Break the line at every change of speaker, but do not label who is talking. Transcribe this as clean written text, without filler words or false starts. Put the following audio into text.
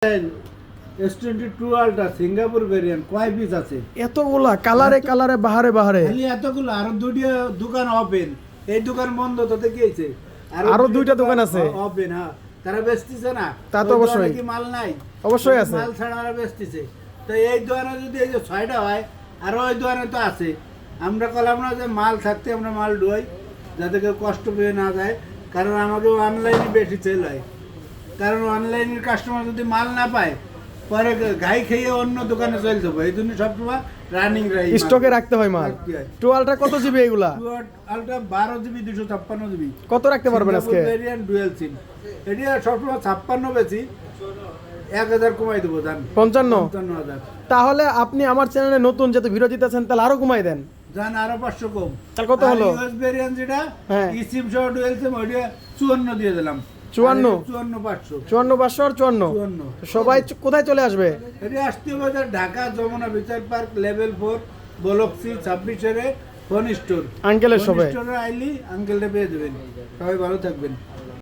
S22 ultra Singapore variant কয় piece আছে?
এতগুলা কালারে কালারে বাহারে বাহারে
খালি এতগুলো, আরো দুইটা দোকান ওপেন। এই দোকান বন্ধ তো থেকে গেছে,
আরো দুইটা দোকান আছে
ওপেন। হ্যাঁ, তারা বেচতেছে না।
তা তো
ওই দোকানে
অবশ্যই।
কি মাল নাই?
অবশ্যই আছে।
মাল ছাড়া ওরা বেচতেছে। তো এই দোকানে যদি এই যে 6টা হয়, আর ওই দোকানে তো আছে। আমরা কলাম না যে মাল থাকতে আমরা মাল ডুয়াই, যাতে কেউ কষ্ট পেয়ে না যায়। কারণ আমাকে অনলাইনে বেশি সেল হয়। কারণ অনলাইনের কাস্টমার যদি মাল না পায়, পরে গাই খেয়ে অন্য দোকানে চলে যাবো। এই জন্য সবসময় রানিং
স্টকে রাখতে হয় মাল। টুয়ালটা কত জিবি এগুলা?
Ultra 12 GB 256 GB.
কত রাখতে পারবেন আজকে?
Variant dual SIM. এটা সবসময় 56 বেশি, 1000 কমাই দেবো দাম।
55। তাহলে আপনি আমার চ্যানেলে নতুন যেহেতু ভিডিও দিতেছেন তাহলে আরো কমাই দেন।
জান আরো 500 কম।
তাহলে কত হলো?
ইউএস ভেরিয়েন্ট যেটা
হ্যাঁ।
সিম সহ ডুয়াল সিম, ওইটা 54 দিয়ে দিলাম।
54?
54 500।
54 500 আর 54।
54।
সবাই কোথায় চলে আসবে?
এটা আসতে হবে ঢাকা যমুনা বিচার পার্ক লেভেল 4 ব্লক সি 26 এর ফোন স্টোর।
আঙ্কেলের সবাই
স্টোরে আইলি আঙ্কেলটা পেয়ে যাবেন। সবাই ভালো থাকবেন।